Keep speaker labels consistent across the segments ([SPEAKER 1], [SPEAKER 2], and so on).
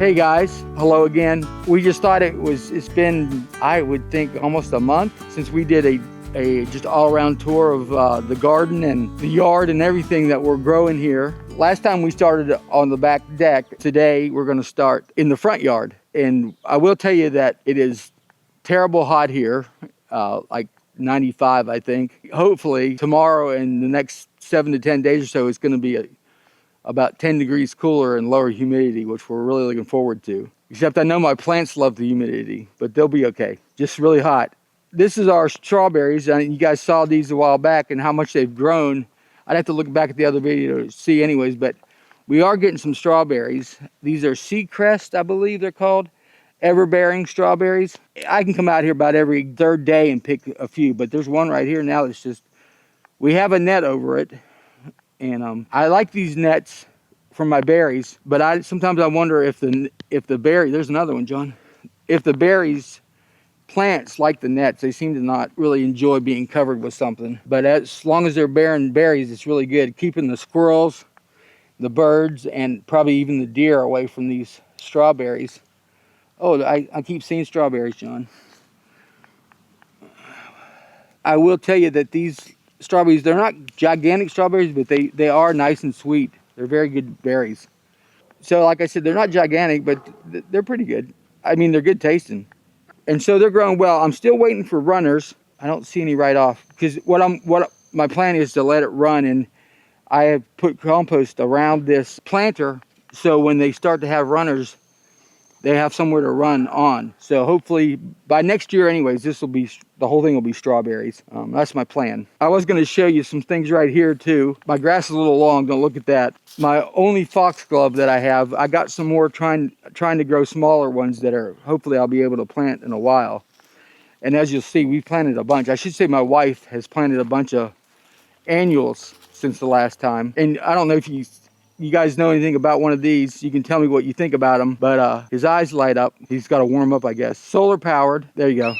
[SPEAKER 1] Hey guys, hello again. We just thought it's been, I would think, almost a month since we did a just all-around tour of the garden and the yard and everything that we're growing here. Last time we started on the back deck. Today we're going to start in the front yard. And I will tell you that it is terrible hot here, like 95, I think. Hopefully tomorrow and the next 7 to 10 days or so, it's going to be about 10 degrees cooler and lower humidity, which we're really looking forward to. Except I know my plants love the humidity, but they'll be okay. Just really hot. This is our strawberries, and you guys saw these a while back and how much they've grown. I'd have to look back at the other video to see anyways, but we are getting some strawberries. These are Seacrest, I believe they're called, ever-bearing strawberries. I can come out here about every third day and pick a few, but there's one right here now that's just, we have a net over it. And I like these nets for my berries, but sometimes I wonder if the berry, there's another one, John. If the berries, plants like the nets, they seem to not really enjoy being covered with something. But as long as they're bearing berries, it's really good. Keeping the squirrels, the birds, and probably even the deer away from these strawberries. Oh, I keep seeing strawberries, John. I will tell you that these strawberries, they're not gigantic strawberries, but they are nice and sweet. They're very good berries. So like I said, they're not gigantic, but they're pretty good. I mean, they're good tasting. And so they're growing well. I'm still waiting for runners. I don't see any right off, because what my plan is to let it run, and I have put compost around this planter, so when they start to have runners, they have somewhere to run on. So hopefully by next year anyways, the whole thing will be strawberries. That's my plan. I was going to show you some things right here too. My grass is a little long, don't look at that. My only foxglove that I have, I got some more trying to grow smaller ones that are, hopefully I'll be able to plant in a while. And as you'll see, we planted a bunch. I should say my wife has planted a bunch of annuals since the last time. And I don't know if you guys know anything about one of these. You can tell me what you think about him, but his eyes light up. He's got to warm up, I guess. Solar powered. There you go.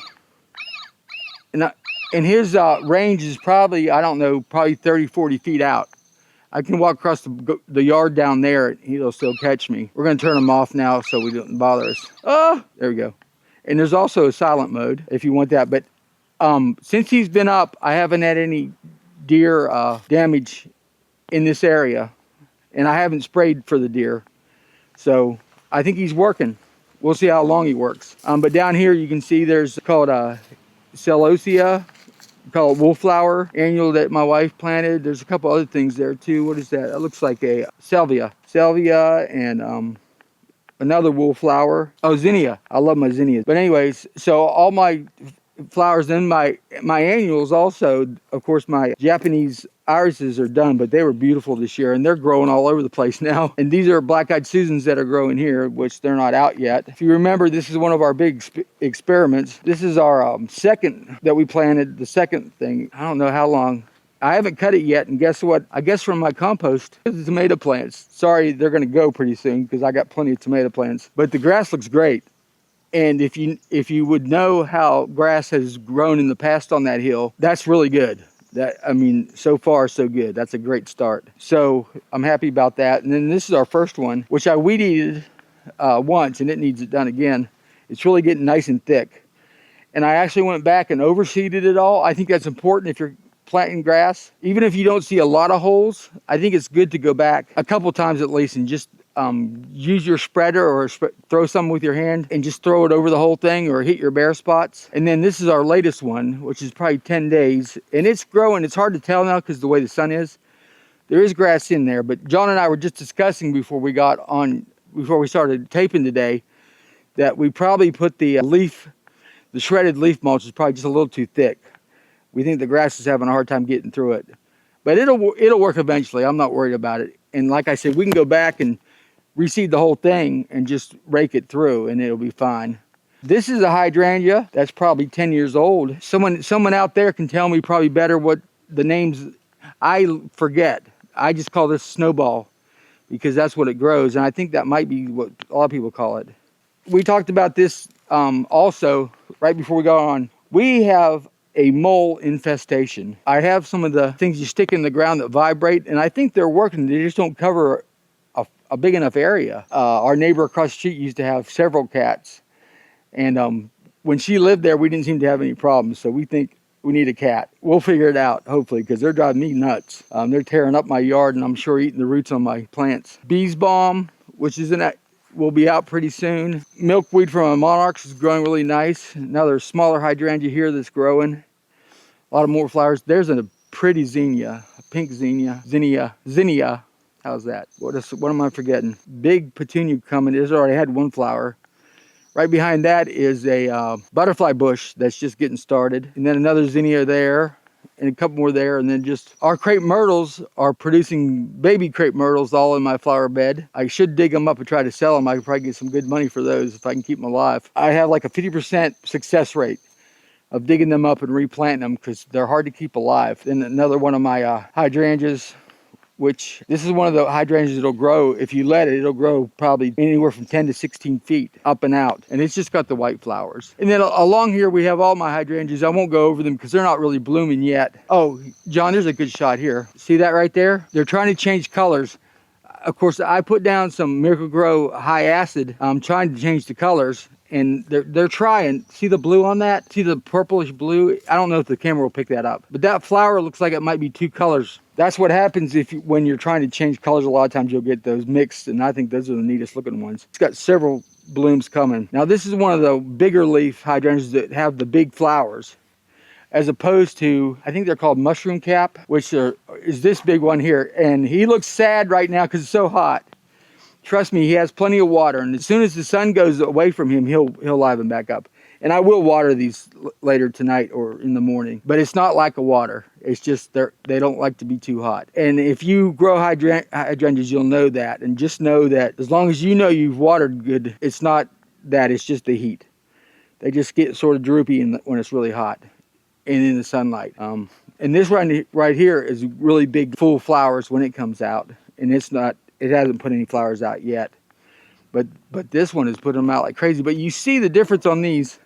[SPEAKER 1] And his range is probably, I don't know, probably 30, 40 feet out. I can walk across the yard down there and he'll still catch me. We're going to turn him off now so we don't bother us. Oh, there we go. And there's also a silent mode if you want that. But since he's been up, I haven't had any deer damage in this area. And I haven't sprayed for the deer. So I think he's working. We'll see how long he works. But down here you can see there's called celosia, called wolfflower annual that my wife planted. There's a couple other things there too. What is that? It looks like a salvia. Salvia and another wolfflower. Oh, zinnia. I love my zinnias. But anyways, so all my flowers, then my annuals also, of course, my Japanese irises are done, but they were beautiful this year and they're growing all over the place now. And these are black-eyed Susans that are growing here, which they're not out yet. If you remember, this is one of our big experiments. This is our second that we planted, the second thing. I don't know how long. I haven't cut it yet, and guess what? I guess from my compost, the tomato plants. Sorry, they're going to go pretty soon because I got plenty of tomato plants, but the grass looks great. And if you would know how grass has grown in the past on that hill, that's really good. I mean, so far so good. That's a great start. So I'm happy about that. And then this is our first one, which I weed eated once, and it needs it done again. It's really getting nice and thick. And I actually went back and overseeded it all. I think that's important if you're planting grass. Even if you don't see a lot of holes, I think it's good to go back a couple times at least and just use your spreader or throw some with your hand and just throw it over the whole thing or hit your bare spots. And then this is our latest one, which is probably 10 days. And it's growing. It's hard to tell now because the way the sun is. There is grass in there. But John and I were just discussing before we started taping today, that we probably put the shredded leaf mulch is probably just a little too thick. We think the grass is having a hard time getting through it. But it'll work eventually. I'm not worried about it. And like I said, we can go back and reseed the whole thing and just rake it through and it'll be fine. This is a hydrangea that's probably 10 years old. Someone out there can tell me probably better what the names, I forget. I just call this snowball because that's what it grows, and I think that might be what a lot of people call it. We talked about this also right before we go on. We have a mole infestation. I have some of the things you stick in the ground that vibrate, and I think they're working. They just don't cover a big enough area. Our neighbor across the street used to have several cats, and when she lived there, we didn't seem to have any problems. So we think we need a cat. We'll figure it out, hopefully, because they're driving me nuts. They're tearing up my yard, and I'm sure eating the roots on my plants. Bees balm, which is will be out pretty soon. Milkweed from a monarchs is growing really nice. Now there's smaller hydrangea here that's growing. A lot of more flowers. There's a pretty zinnia, a pink zinnia. How's that? What am I forgetting? Big petunia coming. It's already had one flower. Right behind that is a butterfly bush that's just getting started. And then another zinnia there, and a couple more there. And then just our crepe myrtles are producing baby crepe myrtles all in my flower bed. I should dig them up and try to sell them. I could probably get some good money for those if I can keep them alive. I have like a 50% success rate of digging them up and replanting them because they're hard to keep alive. Then another one of my hydrangeas, which this is one of the hydrangeas that'll grow. If you let it, it'll grow probably anywhere from 10 to 16 feet up and out. And it's just got the white flowers. And then along here, we have all my hydrangeas. I won't go over them because they're not really blooming yet. Oh, John, there's a good shot here. See that right there? They're trying to change colors. Of course, I put down some Miracle-Gro high acid. I'm trying to change the colors. And they're trying. See the blue on that? See the purplish blue? I don't know if the camera will pick that up. But that flower looks like it might be two colors. That's what happens when you're trying to change colors. A lot of times you'll get those mixed, and I think those are the neatest looking ones. It's got several blooms coming. Now this is one of the bigger leaf hydrangeas that have the big flowers, as opposed to, I think they're called mushroom cap, which is this big one here. And he looks sad right now because it's so hot. Trust me, he has plenty of water, and as soon as the sun goes away from him, he'll liven back up. And I will water these later tonight or in the morning, but it's not like a water. It's just they don't like to be too hot. And if you grow hydrangeas, you'll know that. And just know that as long as you know you've watered good, it's not that, it's just the heat. They just get sort of droopy when it's really hot and in the sunlight. And this right here is really big, full flowers when it comes out, and it hasn't put any flowers out yet, but this one is putting them out like crazy. But you see the difference on these.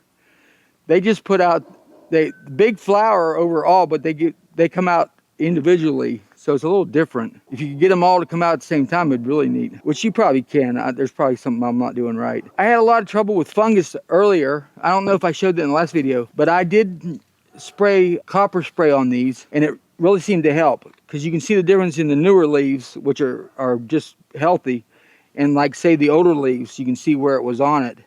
[SPEAKER 1] They just put out big flower overall, but they come out individually, so it's a little different. If you could get them all to come out at the same time, it'd be really neat, which you probably can. There's probably something I'm not doing right. I had a lot of trouble with fungus earlier. I don't know if I showed that in the last video, but I did spray copper spray on these, and it really seemed to help, because you can see the difference in the newer leaves, which are just healthy, and like say the older leaves, you can see where it was on it.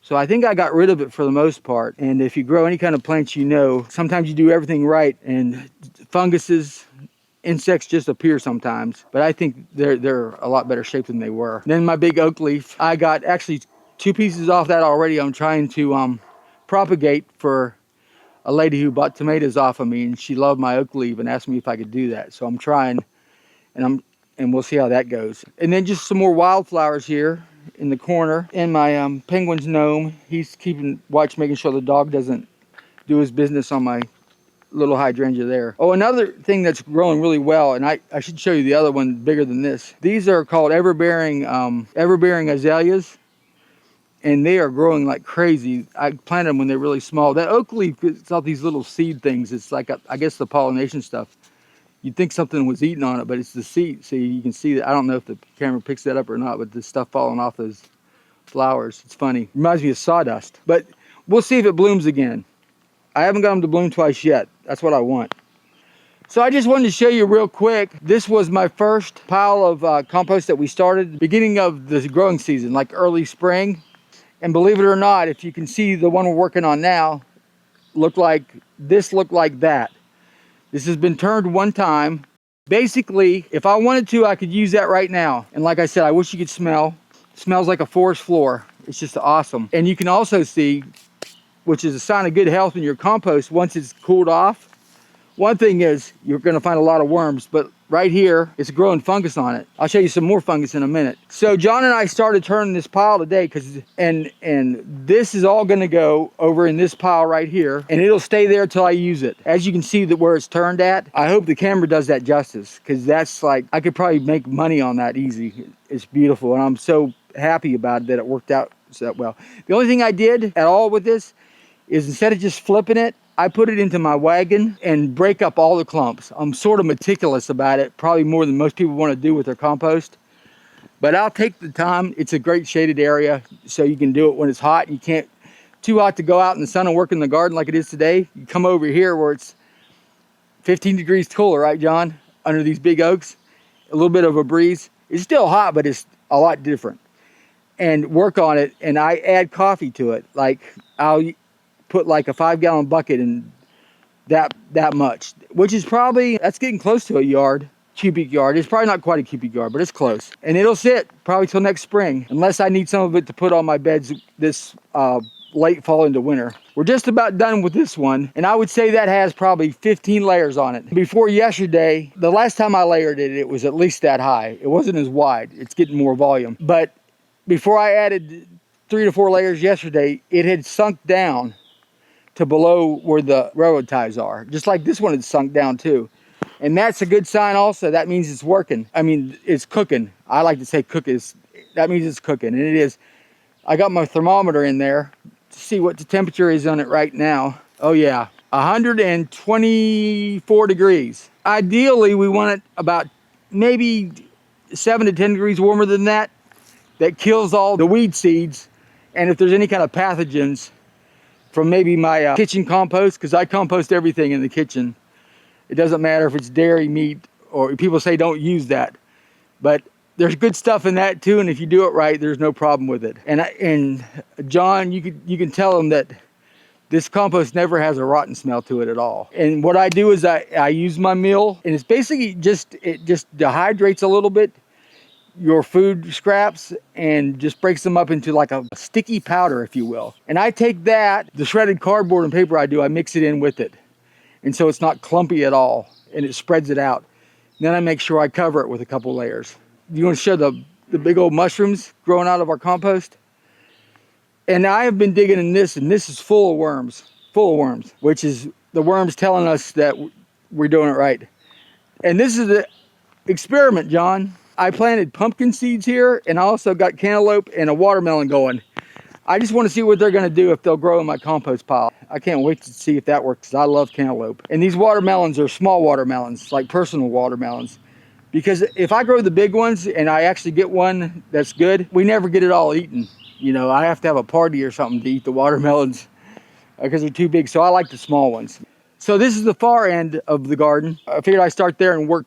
[SPEAKER 1] So I think I got rid of it for the most part. And if you grow any kind of plants, you know, sometimes you do everything right and funguses, insects just appear sometimes. But I think they're a lot better shape than they were. Then my big oak leaf, I got actually 2 pieces off that already. I'm trying to propagate for a lady who bought tomatoes off of me, and she loved my oak leaf and asked me if I could do that. So I'm trying, and we'll see how that goes. And then just some more wildflowers here in the corner. And my penguin's gnome, he's keeping watch, making sure the dog doesn't do his business on my little hydrangea there. Oh, another thing that's growing really well, and I should show you the other one bigger than this. These are called everbearing azaleas. And they are growing like crazy. I planted them when they're really small. That oak leaf, it's all these little seed things. It's like, I guess, the pollination stuff. You'd think something was eating on it, but it's the seed. See, you can see that. I don't know if the camera picks that up or not, but the stuff falling off those flowers. It's funny. Reminds me of sawdust. But we'll see if it blooms again. I haven't got them to bloom twice yet. That's what I want. So I just wanted to show you real quick. This was my first pile of compost that we started beginning of the growing season, like early spring. And believe it or not, if you can see the one we're working on now, looked like that. This has been turned one time. Basically, if I wanted to, I could use that right now. And like I said, I wish you could smell. It smells like a forest floor. It's just awesome. And you can also see, which is a sign of good health in your compost, once it's cooled off. One thing is, you're gonna find a lot of worms, but right here, it's growing fungus on it. I'll show you some more fungus in a minute. So John and I started turning this pile today, and this is all gonna go over in this pile right here, and it'll stay there till I use it. As you can see where it's turned at, I hope the camera does that justice, because that's like, I could probably make money on that easy. It's beautiful, and I'm so happy about it that it worked out so well. The only thing I did at all with this is, instead of just flipping it, I put it into my wagon and break up all the clumps. I'm sort of meticulous about it, probably more than most people want to do with their compost. But I'll take the time. It's a great shaded area, so you can do it when it's hot. You can't, too hot to go out in the sun and work in the garden like it is today. You come over here where it's 15 degrees cooler, right, John? Under these big oaks, a little bit of a breeze. It's still hot, but it's a lot different. And work on it, and I add coffee to it. Like, I'll put like a 5-gallon bucket in that much, which is probably, that's getting close to a yard. Cubic yard. It's probably not quite a cubic yard, but it's close. And it'll sit probably till next spring, unless I need some of it to put on my beds this late fall into winter. We're just about done with this one, and I would say that has probably 15 layers on it. Before yesterday, the last time I layered it, it was at least that high. It wasn't as wide. It's getting more volume. But before I added 3 to 4 layers yesterday, it had sunk down to below where the railroad ties are. Just like this one had sunk down too. And that's a good sign also. That means it's working. I mean, it's cooking. I like to say cook is, that means it's cooking, and it is. I got my thermometer in there to see what the temperature is on it right now. Oh yeah, 124 degrees. Ideally, we want it about maybe 7 to 10 degrees warmer than that. That kills all the weed seeds, and if there's any kind of pathogens from maybe my kitchen compost, because I compost everything in the kitchen. It doesn't matter if it's dairy, meat, or people say don't use that. But there's good stuff in that too, and if you do it right, there's no problem with it. And John, you can tell them that this compost never has a rotten smell to it at all. And what I do is I use my mill, and it's basically it just dehydrates a little bit your food scraps and just breaks them up into like a sticky powder, if you will. And I take that, the shredded cardboard and paper I mix it in with it. And so it's not clumpy at all, and it spreads it out. Then I make sure I cover it with a couple layers. You want to show the big old mushrooms growing out of our compost? And I have been digging in this, and this is full of worms, which is the worms telling us that we're doing it right. And this is the experiment, John. I planted pumpkin seeds here, and I also got cantaloupe and a watermelon going. I just want to see what they're going to do if they'll grow in my compost pile. I can't wait to see if that works, 'cause I love cantaloupe. And these watermelons are small watermelons, like personal watermelons. Because if I grow the big ones and I actually get one that's good, we never get it all eaten. You know, I have to have a party or something to eat the watermelons because they're too big. So I like the small ones. So this is the far end of the garden. I figured I'd start there and work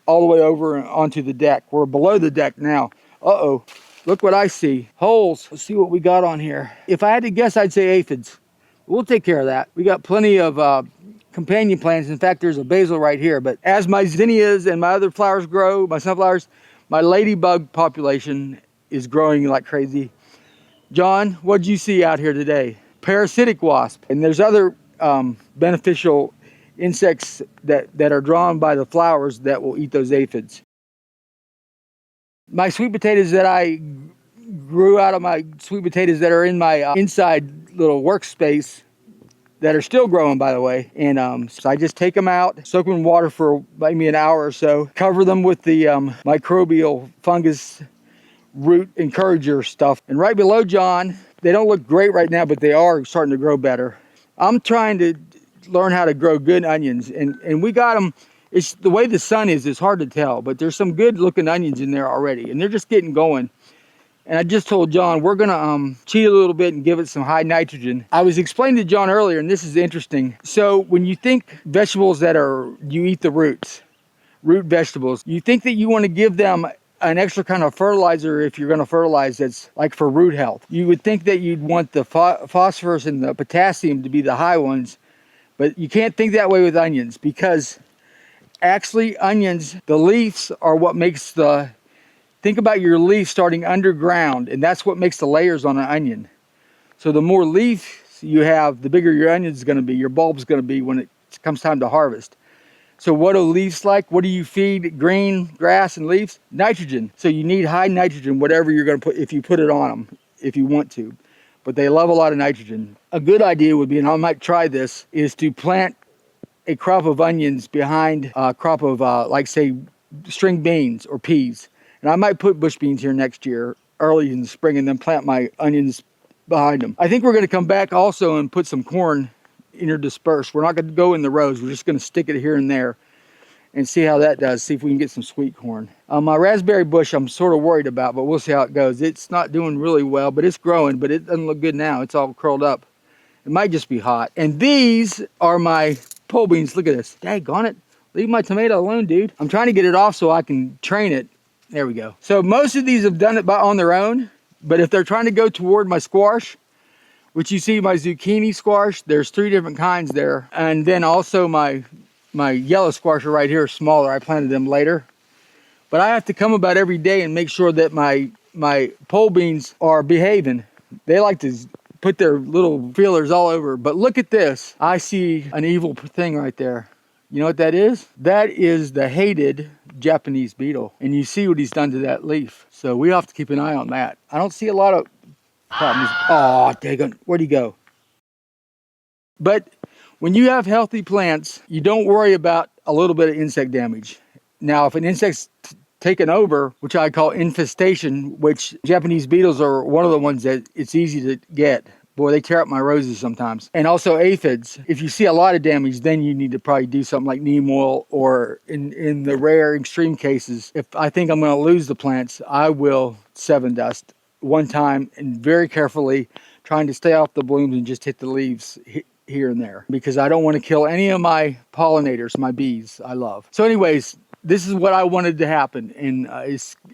[SPEAKER 1] all the way over onto the deck. We're below the deck now. Uh-oh. Look what I see. Holes. Let's see what we got on here. If I had to guess, I'd say aphids. We'll take care of that. We got plenty of companion plants. In fact, there's a basil right here. But as my zinnias and my other flowers grow, my sunflowers, my ladybug population is growing like crazy. John, what'd you see out here today? Parasitic wasp. And there's other beneficial insects that are drawn by the flowers that will eat those aphids. My sweet potatoes that I grew out of my sweet potatoes that are in my inside little workspace that are still growing, by the way. And so I just take them out, soak them in water for maybe an hour or so, cover them with the microbial fungus root encourager stuff. And right below John, they don't look great right now, but they are starting to grow better. I'm trying to learn how to grow good onions, and we got them. It's the way the sun is, it's hard to tell, but there's some good looking onions in there already, and they're just getting going. And I just told John, we're gonna cheat a little bit and give it some high nitrogen. I was explaining to John earlier, and this is interesting. So when you think vegetables you eat the roots, root vegetables, you think that you want to give them an extra kind of fertilizer if you're gonna fertilize that's like for root health. You would think that you'd want the phosphorus and the potassium to be the high ones, but you can't think that way with onions, because actually onions, the leaves are what makes think about your leaf starting underground, and that's what makes the layers on an onion. So the more leaves you have, the bigger your onion is going to be, your bulb's going to be when it comes time to harvest. So what do leaves like? What do you feed green grass and leaves? Nitrogen. So you need high nitrogen, whatever you're going to put, if you put it on them, if you want to. But they love a lot of nitrogen. A good idea would be, and I might try this, is to plant a crop of onions behind a crop of, like say, string beans or peas. And I might put bush beans here next year, early in the spring, and then plant my onions behind them. I think we're going to come back also and put some corn interdispersed. We're not going to go in the rows. We're just going to stick it here and there. and see how that does. See if we can get some sweet corn. My raspberry bush I'm sort of worried about, but we'll see how it goes. It's not doing really well, but it's growing, but it doesn't look good now. It's all curled up. It might just be hot. And these are my pole beans. Look at this. Daggone it. Leave my tomato alone, dude. I'm trying to get it off so I can train it. There we go. So most of these have done it on their own, but if they're trying to go toward my squash, which you see my zucchini squash, there's 3 different kinds there. And then also my yellow squash are right here, smaller. I planted them later. But I have to come about every day and make sure that my pole beans are behaving. They like to put their little feelers all over. But look at this. I see an evil thing right there. You know what that is? That is the hated Japanese beetle. And you see what he's done to that leaf. So we have to keep an eye on that. I don't see a lot of problems. Oh, daggone. Where'd he go? But when you have healthy plants, you don't worry about a little bit of insect damage. Now, if an insect's taken over, which I call infestation, which Japanese beetles are one of the ones that it's easy to get. Boy, they tear up my roses sometimes. And also aphids. If you see a lot of damage, then you need to probably do something like neem oil, or in the rare extreme cases, if I think I'm going to lose the plants, I will 7 dust one time and very carefully, trying to stay off the blooms and just hit the leaves here and there, because I don't want to kill any of my pollinators, my bees I love. So anyways, this is what I wanted to happen, and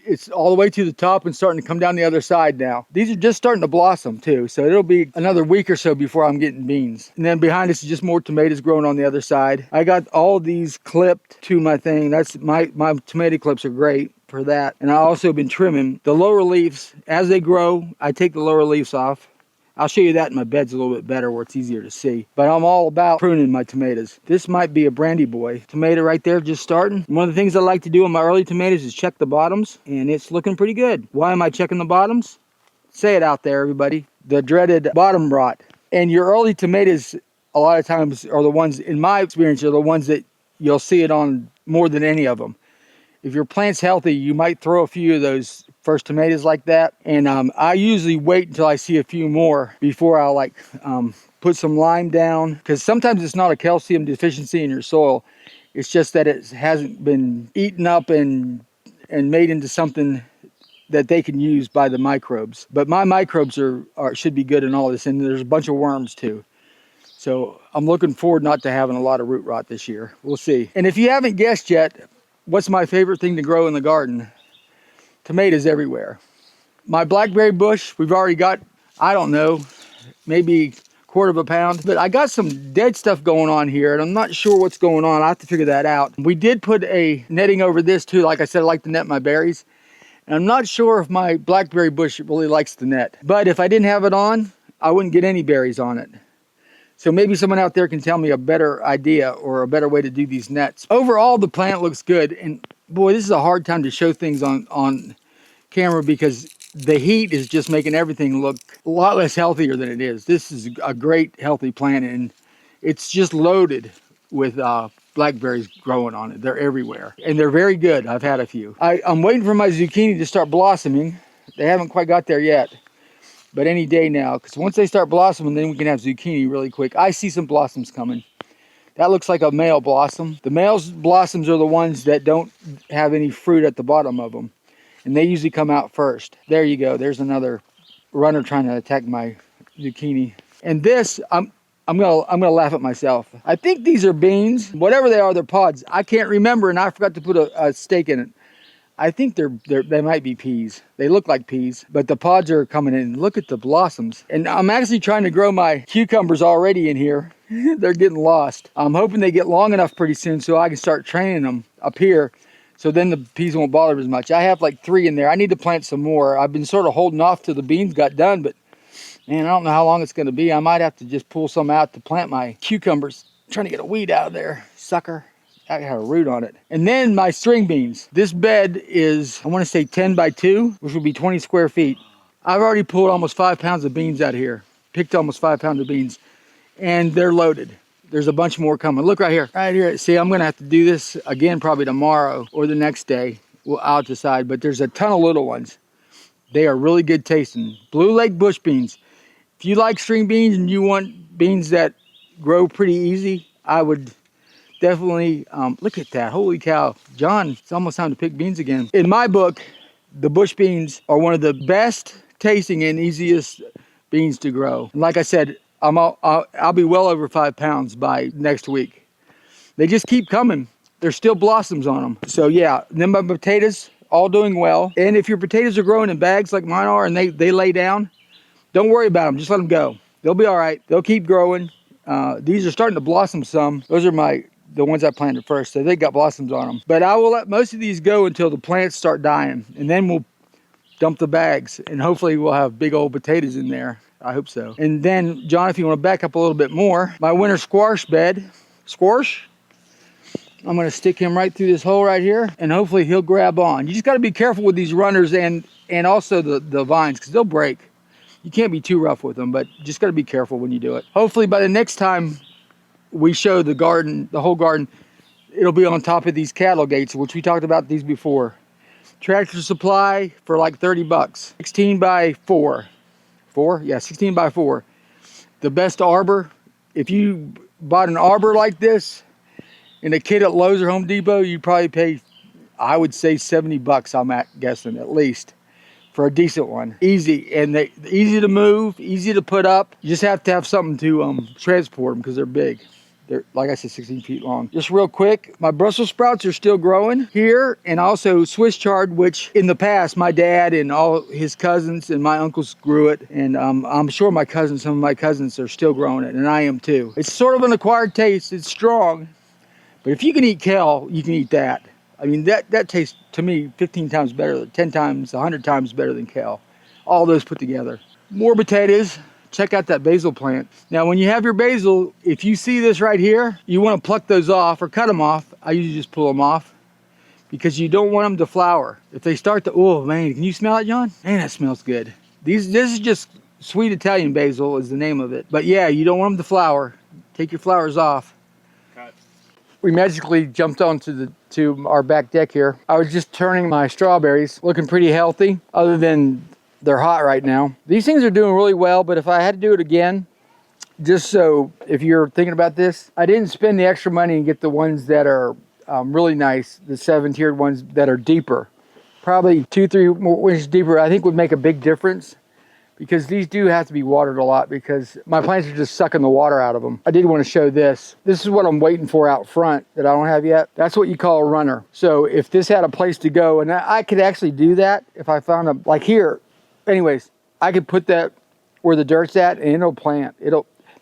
[SPEAKER 1] it's all the way to the top and starting to come down the other side now. These are just starting to blossom too, so it'll be another week or so before I'm getting beans. And then behind us is just more tomatoes growing on the other side. I got all these clipped to my thing. That's my tomato clips are great for that. And I also been trimming the lower leaves. As they grow, I take the lower leaves off. I'll show you that in my beds a little bit better where it's easier to see. But I'm all about pruning my tomatoes. This might be a brandy boy tomato right there, just starting. One of the things I like to do on my early tomatoes is check the bottoms, and it's looking pretty good. Why am I checking the bottoms? Say it out there, everybody. The dreaded bottom rot. And your early tomatoes, a lot of times, are the ones, in my experience, are the ones that you'll see it on more than any of them. If your plant's healthy, you might throw a few of those first tomatoes like that. And I usually wait until I see a few more before I'll put some lime down. Because sometimes it's not a calcium deficiency in your soil. It's just that it hasn't been eaten up and made into something that they can use by the microbes. But my microbes should be good in all this. And there's a bunch of worms too. So I'm looking forward not to having a lot of root rot this year. We'll see. And if you haven't guessed yet, what's my favorite thing to grow in the garden? Tomatoes everywhere. My blackberry bush, we've already got, I don't know, maybe 1/4 pound. But I got some dead stuff going on here, and I'm not sure what's going on. I have to figure that out. We did put a netting over this too. Like I said, I like to net my berries. And I'm not sure if my blackberry bush really likes the net. But if I didn't have it on, I wouldn't get any berries on it. So maybe someone out there can tell me a better idea or a better way to do these nets. Overall, the plant looks good. And boy, this is a hard time to show things on camera because the heat is just making everything look a lot less healthier than it is. This is a great, healthy plant, and it's just loaded with blackberries growing on it. They're everywhere, and they're very good. I've had a few. I'm waiting for my zucchini to start blossoming. They haven't quite got there yet. But any day now, because once they start blossoming, then we can have zucchini really quick. I see some blossoms coming. That looks like a male blossom. The male blossoms are the ones that don't have any fruit at the bottom of them. And they usually come out first. There you go. There's another runner trying to attack my zucchini. And this, I'm gonna laugh at myself. I think these are beans. Whatever they are, they're pods. I can't remember, and I forgot to put a stake in it. I think they might be peas. They look like peas, but the pods are coming in. Look at the blossoms. And I'm actually trying to grow my cucumbers already in here. They're getting lost. I'm hoping they get long enough pretty soon so I can start training them up here. So then the peas won't bother as much. I have like 3 in there. I need to plant some more. I've been sort of holding off till the beans got done, but man, I don't know how long it's going to be. I might have to just pull some out to plant my cucumbers. I'm trying to get a weed out of there, sucker. I got a root on it. And then my string beans. This bed is, I want to say 10 by 2, which would be 20 square feet. I've already pulled almost 5 pounds of beans out of here. Picked almost 5 pounds of beans. And they're loaded. There's a bunch more coming. Look right here. Right here. See, I'm going to have to do this again probably tomorrow or the next day. I'll decide. But there's a ton of little ones. They are really good tasting. Blue Lake bush beans. If you like string beans and you want beans that grow pretty easy, I would definitely, look at that. Holy cow. John, it's almost time to pick beans again. In my book, the bush beans are one of the best tasting and easiest beans to grow. And like I said, I'll be well over 5 pounds by next week. They just keep coming. There's still blossoms on them. So yeah, then my potatoes, all doing well. And if your potatoes are growing in bags like mine are and they lay down, don't worry about them. Just let them go. They'll be all right. They'll keep growing. These are starting to blossom some. Those are the ones I planted first, so they got blossoms on them. But I will let most of these go until the plants start dying, and then we'll dump the bags, and hopefully we'll have big old potatoes in there. I hope so. And then, John, if you want to back up a little bit more, my winter squash bed, I'm going to stick him right through this hole right here, and hopefully he'll grab on. You just got to be careful with these runners and also the vines, because they'll break. You can't be too rough with them, but just got to be careful when you do it. Hopefully by the next time we show the garden, the whole garden, it'll be on top of these cattle gates, which we talked about these before. Tractor Supply for like 30 bucks. 16 by 4. 4? Yeah, 16 by 4. The best arbor. If you bought an arbor like this in a kit at Lowe's or Home Depot, you'd probably pay, I would say 70 bucks, I'm guessing at least, for a decent one. Easy, and easy to move, easy to put up. You just have to have something to transport them because they're big. They're, like I said, 16 feet long. Just real quick, my Brussels sprouts are still growing here, and also Swiss chard, which in the past, my dad and all his cousins and my uncles grew it, and I'm sure some of my cousins are still growing it, and I am too. It's sort of an acquired taste. It's strong, but if you can eat kale, you can eat that. I mean, that tastes, to me, 15 times better, 10 times, 100 times better than kale. All those put together. More potatoes. Check out that basil plant. Now, when you have your basil, if you see this right here, you want to pluck those off or cut them off. I usually just pull them off because you don't want them to flower. If they start to, oh man, can you smell it, John? Man, that smells good. This is just sweet Italian basil is the name of it. But yeah, you don't want them to flower. Take your flowers off. Cut. We magically jumped onto to our back deck here. I was just turning my strawberries, looking pretty healthy, other than they're hot right now. These things are doing really well, but if I had to do it again, just so if you're thinking about this, I didn't spend the extra money and get the ones that are really nice, the 7-tiered ones that are deeper. Probably 2-3 more inches deeper, I think would make a big difference, because these do have to be watered a lot because my plants are just sucking the water out of them. I did want to show this. This is what I'm waiting for out front that I don't have yet. That's what you call a runner. So if this had a place to go, and I could actually do that if I found a, like here, anyways, I could put that where the dirt's at and it'll plant.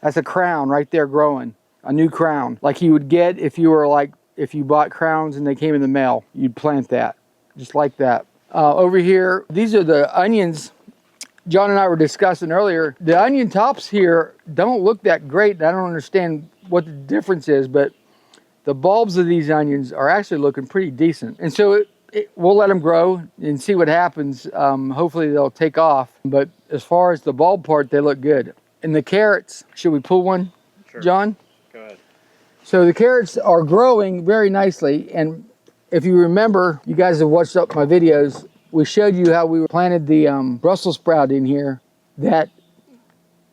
[SPEAKER 1] That's a crown right there growing, a new crown. Like you would get if you bought crowns and they came in the mail, you'd plant that, just like that. Over here, these are the onions John and I were discussing earlier. The onion tops here don't look that great. I don't understand what the difference is, but the bulbs of these onions are actually looking pretty decent. And so we'll let them grow and see what happens. Hopefully they'll take off. But as far as the bulb part, they look good. And the carrots, should we pull one, sure. John?
[SPEAKER 2] Go ahead.
[SPEAKER 1] So the carrots are growing very nicely. And if you remember, you guys have watched up my videos, we showed you how we planted the Brussels sprout in here. That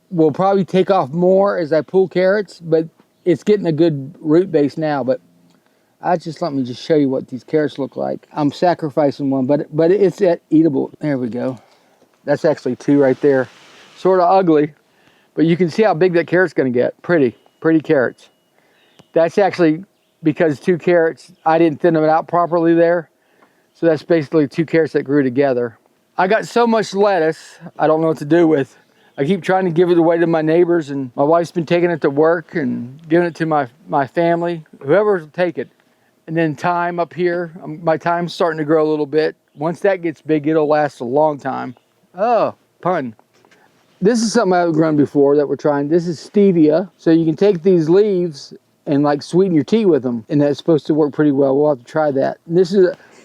[SPEAKER 1] will probably take off more as I pull carrots, but it's getting a good root base now. But let me just show you what these carrots look like. I'm sacrificing one, but it's eatable. There we go. That's actually 2 right there. Sort of ugly, but you can see how big that carrot's gonna get. Pretty carrots. That's actually because 2 carrots, I didn't thin them out properly there. So that's basically 2 carrots that grew together. I got so much lettuce, I don't know what to do with. I keep trying to give it away to my neighbors, and my wife's been taking it to work and giving it to my family, whoever will take it. And then thyme up here, my thyme's starting to grow a little bit. Once that gets big, it'll last a long time. Oh, pun. This is something I've grown before that we're trying. This is stevia. So you can take these leaves and like sweeten your tea with them, and that's supposed to work pretty well. We'll have to try that. And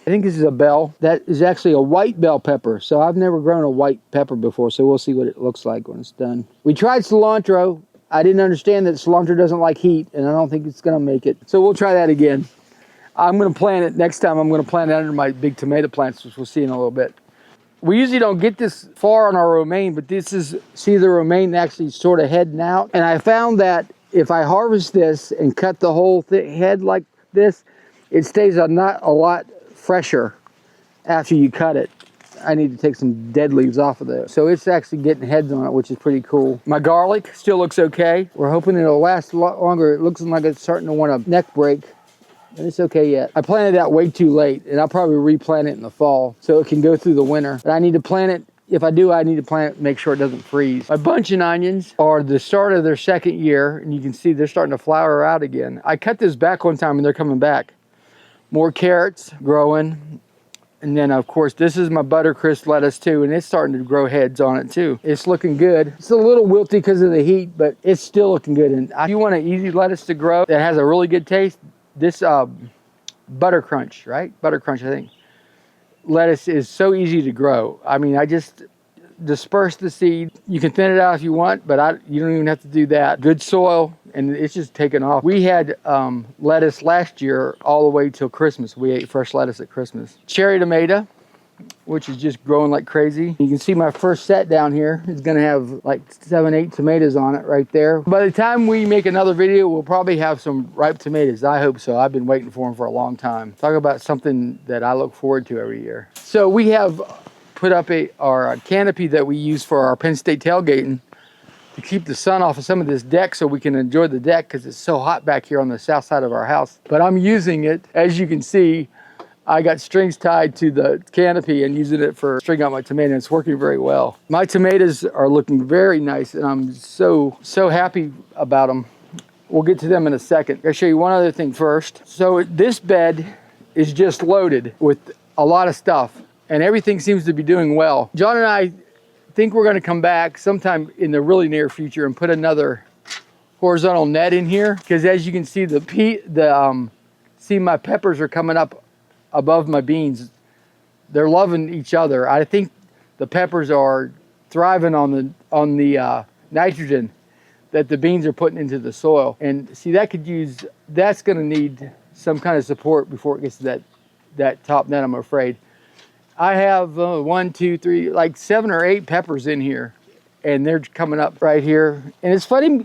[SPEAKER 1] I think this is a bell. That is actually a white bell pepper. So I've never grown a white pepper before, so we'll see what it looks like when it's done. We tried cilantro. I didn't understand that cilantro doesn't like heat, and I don't think it's gonna make it. So we'll try that again. I'm gonna plant it next time. I'm gonna plant it under my big tomato plants, which we'll see in a little bit. We usually don't get this far on our romaine, but see the romaine actually sort of heading out. And I found that if I harvest this and cut the whole head like this, it stays not a lot fresher after you cut it. I need to take some dead leaves off of there. So it's actually getting heads on it, which is pretty cool. My garlic still looks okay. We're hoping it'll last a lot longer. It looks like it's starting to want a neck break, and it's okay yet. I planted that way too late, and I'll probably replant it in the fall so it can go through the winter. But I need to plant it. If I do, I need to plant it, make sure it doesn't freeze. My buncheon onions are the start of their second year, and you can see they're starting to flower out again. I cut this back one time, and they're coming back. More carrots growing. And then, of course, this is my buttercrisp lettuce, too, and it's starting to grow heads on it, too. It's looking good. It's a little wilty because of the heat, but it's still looking good. And if you want an easy lettuce to grow that has a really good taste, this Butter Crunch, right? Butter Crunch, I think. Lettuce is so easy to grow. I mean, I just disperse the seed. You can thin it out if you want, but you don't even have to do that. Good soil, and it's just taken off. We had lettuce last year all the way till Christmas. We ate fresh lettuce at Christmas. Cherry tomato, which is just growing like crazy. You can see my first set down here is gonna have like 7, 8 tomatoes on it right there. By the time we make another video, we'll probably have some ripe tomatoes. I hope so. I've been waiting for them for a long time. Talk about something that I look forward to every year. So we have put up our canopy that we use for our Penn State tailgating to keep the sun off of some of this deck so we can enjoy the deck because it's so hot back here on the south side of our house. But I'm using it, as you can see, I got strings tied to the canopy and using it for string out my tomato. It's working very well. My tomatoes are looking very nice, and I'm so happy about them. We'll get to them in a second. I'll show you one other thing first. So this bed is just loaded with a lot of stuff, and everything seems to be doing well. John and I think we're going to come back sometime in the really near future and put another horizontal net in here, because as you can see, see my peppers are coming up above my beans. They're loving each other. I think the peppers are thriving on the nitrogen that the beans are putting into the soil. And see, that's gonna need some kind of support before it gets to that top net, I'm afraid. I have 1, 2, 3, like 7 or 8 peppers in here, and they're coming up right here. And it's funny,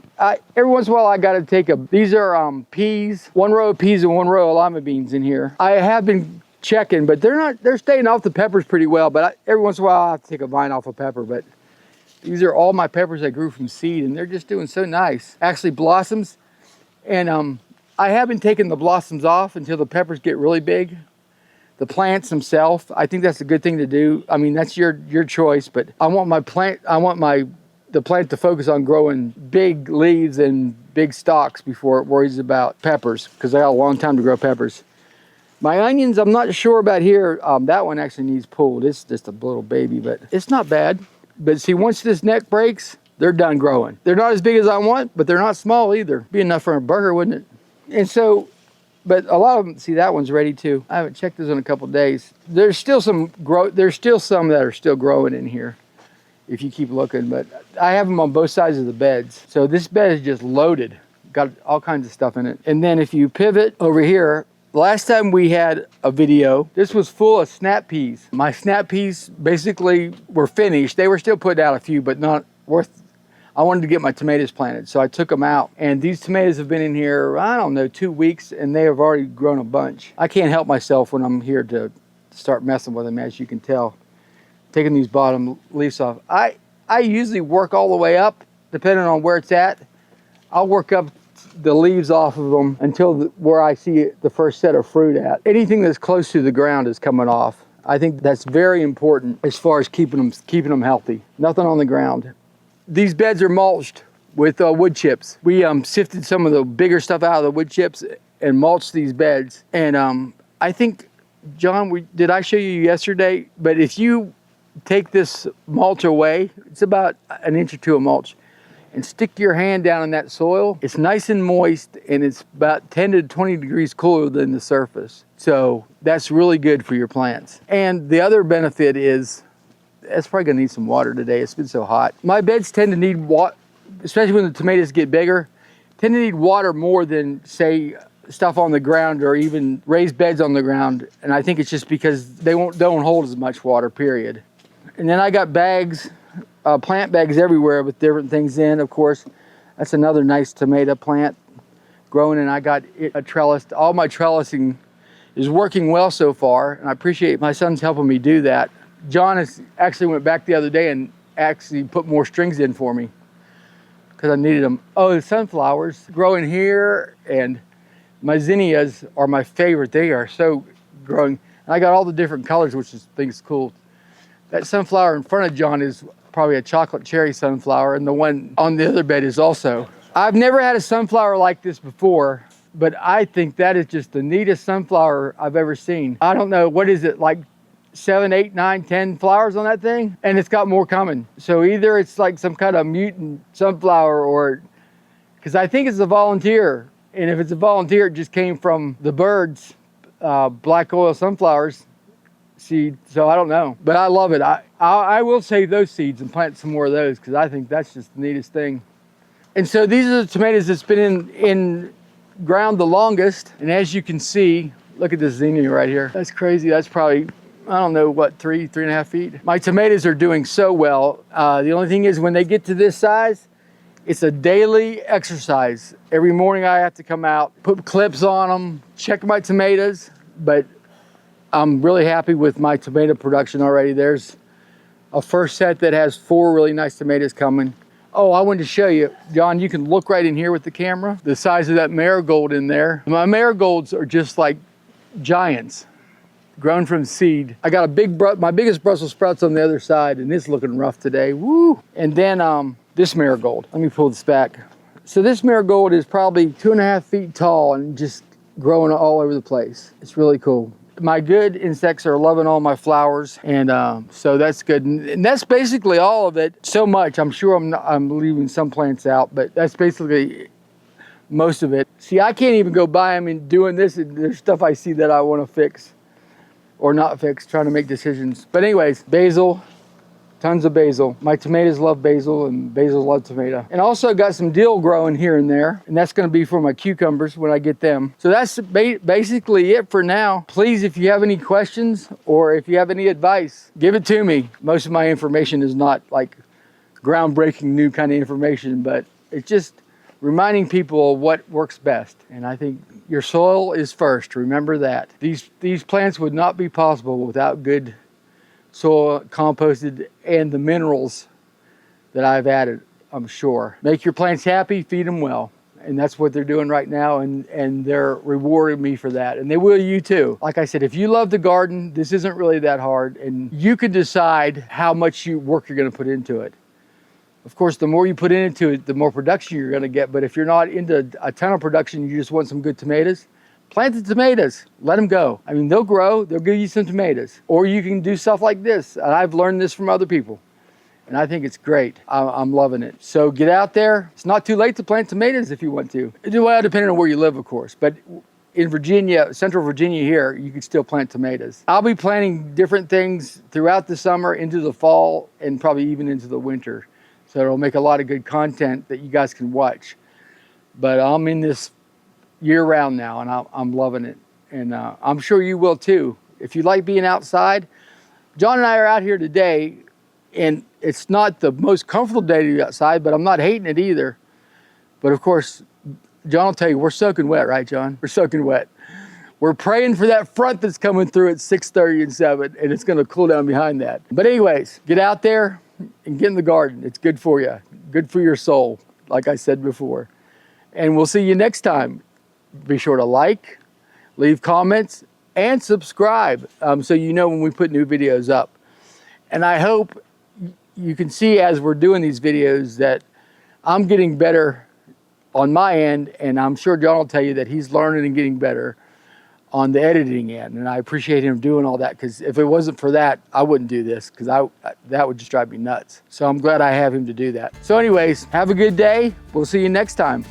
[SPEAKER 1] every once in a while I gotta take these are peas, 1 row of peas and 1 row of lima beans in here. I have been checking, but they're staying off the peppers pretty well, but every once in a while I have to take a vine off a pepper. But these are all my peppers I grew from seed, and they're just doing so nice. Actually blossoms, and I haven't taken the blossoms off until the peppers get really big. The plants themselves, I think that's a good thing to do. I mean, that's your choice, but I want the plant to focus on growing big leaves and big stalks before it worries about peppers, because I got a long time to grow peppers. My onions, I'm not sure about here. That one actually needs pulled. It's just a little baby, but it's not bad. But see, once this neck breaks, they're done growing. They're not as big as I want, but they're not small either. Be enough for a burger, wouldn't it? And so, but a lot of them, see, that one's ready too. I haven't checked this in a couple of days. There's still some that are still growing in here if you keep looking, but I have them on both sides of the beds. So this bed is just loaded, got all kinds of stuff in it. And then if you pivot over here, last time we had a video, this was full of snap peas. My snap peas basically were finished. They were still putting out a few, but not worth. I wanted to get my tomatoes planted, so I took them out. And these tomatoes have been in here, I don't know, 2 weeks, and they have already grown a bunch. I can't help myself when I'm here to start messing with them, as you can tell. Taking these bottom leaves off. I usually work all the way up, depending on where it's at. I'll work up the leaves off of them until where I see the first set of fruit at. Anything that's close to the ground is coming off. I think that's very important as far as keeping them healthy. Nothing on the ground. These beds are mulched with wood chips. We sifted some of the bigger stuff out of the wood chips and mulched these beds. And I think, John, did I show you yesterday? But if you take this mulch away, it's about 1 inch or 2 of mulch, and stick your hand down in that soil, it's nice and moist, and it's about 10 to 20 degrees cooler than the surface. So that's really good for your plants. And the other benefit is, it's probably gonna need some water today. It's been so hot. My beds tend to need water, especially when the tomatoes get bigger, tend to need water more than, say, stuff on the ground or even raised beds on the ground. And I think it's just because they don't hold as much water, period. And then I got bags, plant bags everywhere with different things in, of course. That's another nice tomato plant growing, and I got it trellised. All my trellising is working well so far, and I appreciate my son's helping me do that. John actually went back the other day and actually put more strings in for me because I needed them. Oh, the sunflowers growing here, and my zinnias are my favorite. They are so growing. And I got all the different colors, which I think is cool. That sunflower in front of John is probably a chocolate cherry sunflower, and the one on the other bed is also. I've never had a sunflower like this before, but I think that is just the neatest sunflower I've ever seen. I don't know, what is it, like 7, 8, 9, 10 flowers on that thing? And it's got more coming. So either it's like some kind of mutant sunflower, or, because I think it's a volunteer. And if it's a volunteer, it just came from the birds, black oil sunflowers seed. So I don't know, but I love it. I will save those seeds and plant some more of those, because I think that's just the neatest thing. And so these are the tomatoes that's been in ground the longest. And as you can see, look at this zinnia right here. That's crazy. That's probably, I don't know, what, 3.5 feet. My tomatoes are doing so well. The only thing is, when they get to this size, it's a daily exercise. Every morning I have to come out, put clips on them, check my tomatoes, but I'm really happy with my tomato production already. There's a first set that has 4 really nice tomatoes coming. Oh, I wanted to show you, John, you can look right in here with the camera, the size of that marigold in there. My marigolds are just like giants, grown from seed. I got my biggest Brussels sprouts on the other side, and it's looking rough today, woo. And then this marigold, let me pull this back. So this marigold is probably 2.5 feet tall and just growing all over the place. It's really cool. My good insects are loving all my flowers, and so that's good. And that's basically all of it. So much, I'm sure I'm leaving some plants out, but that's basically most of it. See, I can't even go by them and doing this, and there's stuff I see that I want to fix or not fix, trying to make decisions. But anyways, basil, tons of basil. My tomatoes love basil, and basil love tomato. And also got some dill growing here and there, and that's gonna be for my cucumbers when I get them. So that's basically it for now. Please, if you have any questions or if you have any advice, give it to me. Most of my information is not like groundbreaking new kind of information, but it's just reminding people of what works best. And I think your soil is first, remember that. These plants would not be possible without good soil, composted, and the minerals that I've added, I'm sure. Make your plants happy, feed them well. And that's what they're doing right now, and they're rewarding me for that. And they will you too. Like I said, if you love the garden, this isn't really that hard, and you can decide how much work you're gonna put into it. Of course, the more you put into it, the more production you're gonna get. But if you're not into a ton of production, you just want some good tomatoes, plant the tomatoes, let them go. I mean, they'll grow, they'll give you some tomatoes. Or you can do stuff like this. And I've learned this from other people, and I think it's great. I'm loving it. So get out there. It's not too late to plant tomatoes if you want to. Well, depending on where you live, of course. But in Virginia, Central Virginia here, you can still plant tomatoes. I'll be planting different things throughout the summer, into the fall, and probably even into the winter. So it'll make a lot of good content that you guys can watch. But I'm in this year-round now, and I'm loving it, and I'm sure you will too. If you like being outside, John and I are out here today, and it's not the most comfortable day to be outside, but I'm not hating it either. But of course, John will tell you, we're soaking wet, right, John? We're soaking wet. We're praying for that front that's coming through at 6:30 and 7, and it's going to cool down behind that. But anyways, get out there and get in the garden. It's good for you, good for your soul, like I said before. And we'll see you next time. Be sure to like, leave comments, and subscribe so you know when we put new videos up. And I hope you can see as we're doing these videos that I'm getting better on my end, and I'm sure John will tell you that he's learning and getting better on the editing end. And I appreciate him doing all that, because if it wasn't for that, I wouldn't do this, because that would just drive me nuts. So I'm glad I have him to do that. So anyways, have a good day. We'll see you next time.